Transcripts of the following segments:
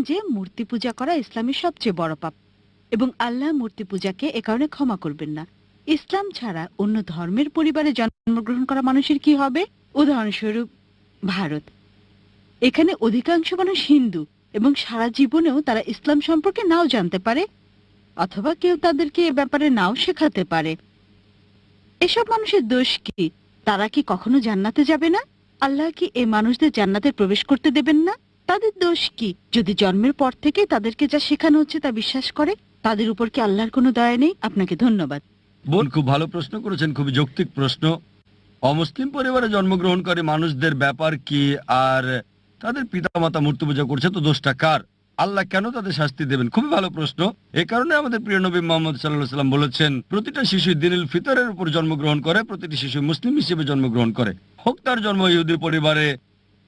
যে মূর্তি পূজা করা ইসলামের সবচেয়ে বড় পাপ এবং আল্লাহ মূর্তি পূজাকে এ কারণে ক্ষমা করবেন না। ইসলাম ছাড়া অন্য ধর্মের পরিবারে জন্মগ্রহণ করা মানুষের কি হবে? উদাহরণস্বরূপ ভারত, এখানে অধিকাংশ মানুষ হিন্দু এবং সারা জীবনেও তারা ইসলাম সম্পর্কে নাও জানতে পারে অথবা কেউ তাদেরকে এ ব্যাপারে নাও শেখাতে পারে। এসব মানুষের দোষ কি? তারা কি কখনো জান্নাতে যাবে না? আল্লাহ কি এই মানুষদের জান্নাতে প্রবেশ করতে দেবেন না? তাদের দোষ কি যদি জন্মের পর থেকে তাদেরকে যা শেখানো হচ্ছে তা বিশ্বাস করে? তাদের উপর কি আল্লাহর কোনো দয়া নেই? আপনাকে ধন্যবাদ। বোন, খুব ভালো প্রশ্ন করেছেন, খুবই যৌক্তিক প্রশ্ন। অমুসলিম পরিবারে জন্মগ্রহণ করে মানুষদের ব্যাপার কি, আর তাদের পিতামাতা মূর্তি পূজা করছে, তো দোষটা কার? আল্লাহ কেন তাদের শাস্তি দেবেন? খুবই ভালো প্রশ্ন। এ কারণে আমাদের প্রিয় নবী মুহাম্মদ সাল্লাল্লাহু আলাইহি ওয়াসাল্লাম বলেছেন, প্রতিটা শিশু দিনুল ফিতরের উপর জন্মগ্রহণ করে, প্রতিটি শিশু মুসলিম হিসেবে জন্মগ্রহণ করে, হোক তার জন্ম ইহুদি পরিবারে,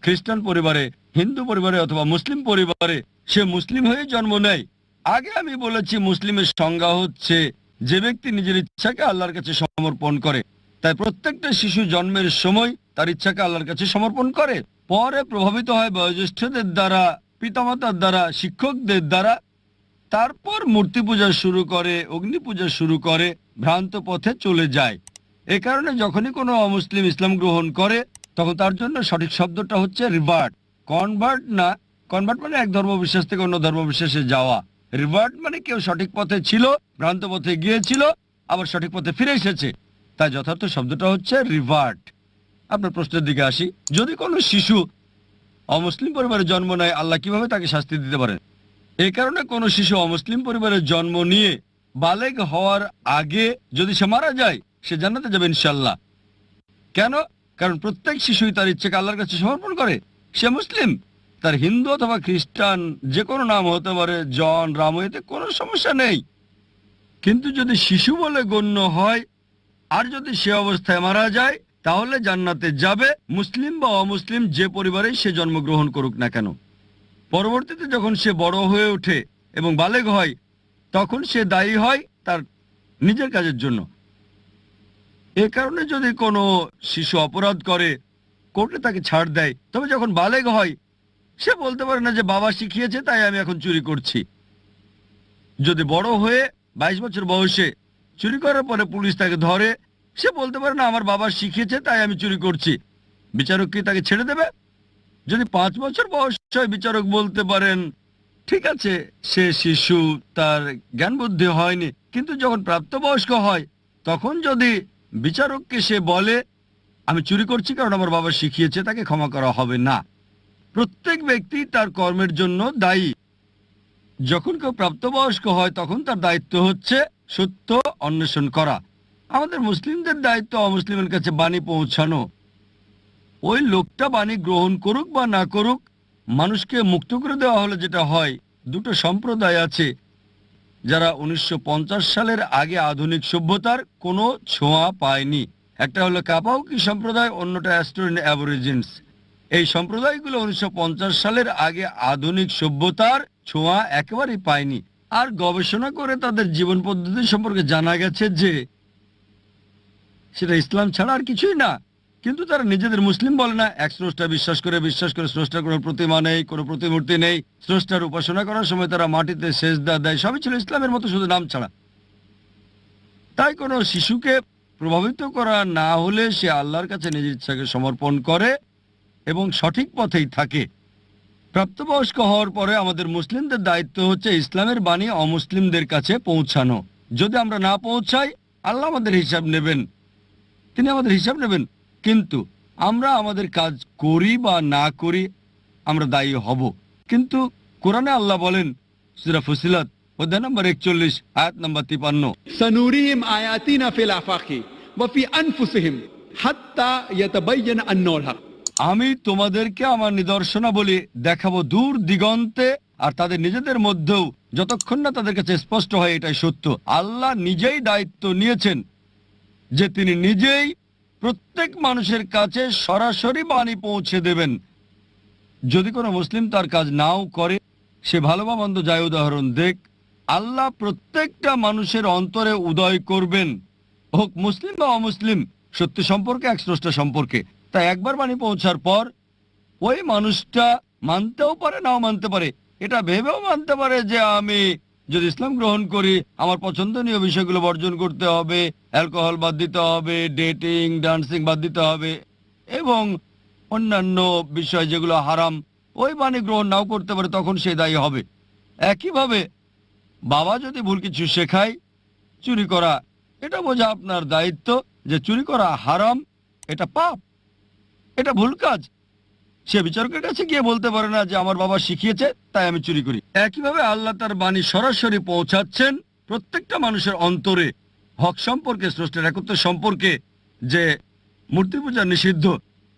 খ্রিস্টান পরিবারে, হিন্দু পরিবারে অথবা মুসলিম পরিবারে, সে মুসলিম হয়ে জন্ম নেয়। আগে আমি বলেছি মুসলিমের সংজ্ঞা হচ্ছে যে ব্যক্তি নিজের ইচ্ছাকে আল্লাহর কাছে সমর্পণ করে। তাই প্রত্যেকটা শিশু জন্মের সময় তার ইচ্ছাকে আল্লাহর কাছে সমর্পণ করে, পরে প্রভাবিত হয় বয়োজ্যেষ্ঠদের দ্বারা, পিতামাতার দ্বারা, শিক্ষকদের দ্বারা, তারপর মূর্তি পূজা শুরু করে, অগ্নি পূজা শুরু করে, ভ্রান্ত পথে চলে যায়। এ কারণে যখনই কোনো অমুসলিম ইসলাম গ্রহণ করে তখন তার জন্য সঠিক শব্দটা হচ্ছে রিভার্ট, কনভার্ট না। কনভার্ট মানে এক ধর্মবিশ্বাস থেকে অন্য ধর্মবিশ্বাসে যাওয়া। রিভার্ট মানে কেউ সঠিক পথে ছিল, ভ্রান্ত পথে গিয়েছিল, আবার সঠিক পথে ফিরে এসেছে। তাই যথার্থ শব্দটা হচ্ছে রিভার্ট। আপনার প্রশ্নের দিকে আসি, যদি কোনো শিশু অমুসলিম পরিবারে জন্ম নেয়, আল্লাহ কিভাবে তাকে শাস্তি দিতে পারেন? এই কারণে কোনো শিশু অমুসলিম পরিবারে জন্ম নিয়ে বালেগ হওয়ার আগে যদি সে মারা যায়, সে জান্নাতে যাবে ইনশাল্লাহ। কেন? কারণ প্রত্যেক শিশুই তার ইচ্ছাকে আল্লাহর কাছে সমর্পণ করে। সে মুসলিম, তার হিন্দু অথবা খ্রিস্টান যে কোনো নাম হতে পারে, জন, রাম, এতে কোনো সমস্যা নেই। কিন্তু যদি শিশু বলে গণ্য হয় আর যদি সে অবস্থায় মারা যায়, তাহলে জান্নাতে যাবে, মুসলিম বা অমুসলিম যে পরিবারেই সে জন্মগ্রহণ করুক না কেন। পরবর্তীতে যখন সে বড় হয়ে ওঠে এবং বালেগ হয়, তখন সে দায়ী হয় তার নিজের কাজের জন্য। এ কারণে যদি কোনো শিশু অপরাধ করে, কোর্টে তাকে ছাড় দেয়, তবে যখন বালেগ হয় সে বলতে পারে না যে বাবা শিখিয়েছে তাই আমি এখন চুরি করছি। যদি বড় হয়ে 22 বছর বয়সে চুরি করার পরে পুলিশ তাকে ধরে, সে বলতে পারে না আমার বাবা শিখিয়েছে তাই আমি চুরি করছি। বিচারক কি তাকে ছেড়ে দেবে? যদি 5 বছর বয়স হয়, বিচারক বলতে পারেন ঠিক আছে, সে শিশু, তার জ্ঞান বুদ্ধি হয়নি। কিন্তু যখন প্রাপ্তবয়স্ক হয়, তখন যদি বিচারককে সে বলে আমি চুরি করছি কারণ আমার বাবা শিখিয়েছে, তাকে ক্ষমা করা হবে না। প্রত্যেক ব্যক্তি তার কর্মের জন্য দায়ী। যখন কেউ প্রাপ্তবয়স্ক হয় তখন তার দায়িত্ব হচ্ছে সত্য অন্বেষণ করা। আমাদের মুসলিমদের দায়িত্ব অমুসলিমের কাছে বাণী পৌঁছানো। ওই লোকটা বাণী গ্রহণ করুক বা না করুক, মানুষকে মুক্ত করে দেওয়া হলে যেটা হয়, দুটো সম্প্রদায় আছে যারা 1950 সালের আগে আধুনিক সভ্যতার কোনো ছোঁয়া পায়নি। একটা হলো কাপাউকি সম্প্রদায়, অন্যটা অ্যাস্টোরিয়ান অ্যাবরিজিনস। এই সম্প্রদায়গুলো 1950 সালের আগে আধুনিক সভ্যতার ছোঁয়া একেবারেই পায়নি। আর গবেষণা করে তাদের জীবন পদ্ধতি সম্পর্কে জানা গেছে যে সেটা ইসলাম ছাড়া আর কিছুই না। কিন্তু তারা নিজেদের মুসলিম বলে না, এক স্রষ্টা বিশ্বাস করে স্রষ্টার কোনো প্রতিমা নেই, কোনো প্রতিমূর্তি নেই। স্রষ্টার উপাসনা করার সময় তারা মাটিতে সেজদা দেয়, সবই ছিল ইসলামের মতো, শুধু নাম ছাড়া। তাই কোনো শিশুকে প্রভাবিত করা না হলে সে আল্লাহর কাছে নিজের ইচ্ছাকে সমর্পণ করে এবং সঠিক পথেই থাকে। প্রাপ্তবয়স্ক হওয়ার পরে আমাদের মুসলিমদের দায়িত্ব হচ্ছে ইসলামের বাণী অমুসলিমদের কাছে পৌঁছানো। যদি আমরা না পৌঁছাই, আল্লাহ আমাদের হিসাব নেবেন, তিনি আমাদের হিসাব নেবেন। কিন্তু আমরা আমাদের কাজ করি বা না করি, আমরা দায়ী হব। কিন্তু কোরআনে আল্লাহ বলেন, সূরা ফুসিলাত অধ্যায় নম্বর 41 আয়াত নম্বর 53, সানুরিহিম আয়াতিনা ফিল আফাকি ওয়া ফি আনফুসিহিম হাত্তা ইয়াতাবায়্যানা আন্নাহুল হক। আমি তোমাদেরকে আমার নিদর্শনাবলী দেখাবো দূর দিগন্তে আর তাদের নিজেদের মধ্যেও, যতক্ষণ না তাদের কাছে স্পষ্ট হয় এটাই সত্য। আল্লাহ নিজেই দায়িত্ব নিয়েছেন যে তিনি নিজেই প্রত্যেক মানুষের কাছে সরাসরি বাণী পৌঁছে দেবেন। যদি কোনো মুসলিম তার কাজ নাও করে, সে ভালো বা মন্দ যায় উদাহরণ দেখ, আল্লাহ প্রত্যেকটা মানুষের অন্তরে উদয় করবেন, হোক মুসলিম বা অমুসলিম, সত্য সম্পর্কে, এক স্রষ্টা সম্পর্কে। তাই একবার বাণী পৌঁছার পর ওই মানুষটা মানতেও পারে, নাও মানতে পারে, এটা ভেবেও মানতে পারে যে আমি যদি ইসলাম গ্রহণ করি আমার পছন্দনীয় বিষয়গুলো বর্জন করতে হবে, অ্যালকোহল বাদ দিতে হবে, ডেটিং ডান্সিং বাদ দিতে হবে এবং অন্যান্য বিষয় যেগুলো হারাম ওই বাণী গ্রহণ নাও করতে পারে, তখন সে দায়ী হবে। একইভাবে বাবা যদি ভুল কিছু শেখায়, চুরি করা, এটা বোঝা আপনার দায়িত্ব যে চুরি করা হারাম, এটা পাপ, এটা ভুল কাজ। সে বিচারকের কাছে গিয়ে বলতে পারে না যে আমার বাবা শিখিয়েছে তাই আমি চুরি করি। একইভাবে আল্লাহ তার বাণী সরাসরি পৌঁছাচ্ছেন প্রত্যেকটা মানুষের অন্তরে, হক সম্পর্কে, স্রষ্টার একত্ব সম্পর্কে, যে মূর্তি পূজা নিষিদ্ধ।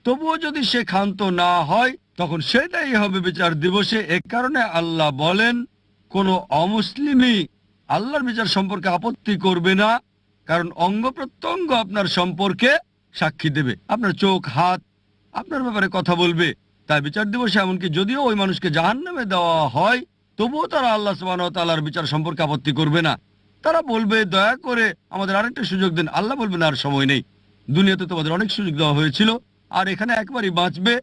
তবুও যদি সে ক্ষান্ত না হয় তখন সেটাই হবে বিচার দিবসে। এ কারণে আল্লাহ বলেন কোন অমুসলিমই আল্লাহর বিচার সম্পর্কে আপত্তি করবে না, কারণ অঙ্গ প্রত্যঙ্গ আপনার সম্পর্কে সাক্ষী দেবে, আপনার চোখ হাত আপনার ব্যাপারে কথা বলবে। তাই বিচার দিবসে এমনকি যদিও ওই মানুষকে জাহান্নামে দেওয়া হয় তবুও তারা আল্লাহ সুবহানাহু ওয়া তাআলার বিচার সম্পর্কে আপত্তি করবে না। তারা বলবে দয়া করে আমাদের আরেকটা সুযোগ দেন। আল্লাহ বলবেন আর সময় নেই, দুনিয়াতে তোমাদের অনেক সুযোগ দেওয়া হয়েছিল আর এখানে একবারই বাঁচবে।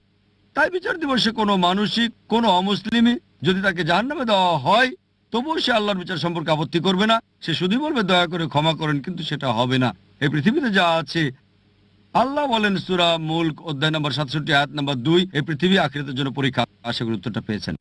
তাই বিচার দিবসে কোনো মানুষই, কোনো অমুসলিমই যদি তাকে জাহান্নামে দেওয়া হয় তবুও সে আল্লাহর বিচার সম্পর্কে আপত্তি করবে না। সে শুধুই বলবে দয়া করে ক্ষমা করেন, কিন্তু সেটা হবে না। এই পৃথিবীতে যা আছে, আল্লাহ বলেন সূরা মুলক অধ্যায় নম্বর 67 আয়াত নম্বর 2, এই পৃথিবী আখিরাতের জন্য পরীক্ষা। আশা করি উত্তরটা পেয়েছেন।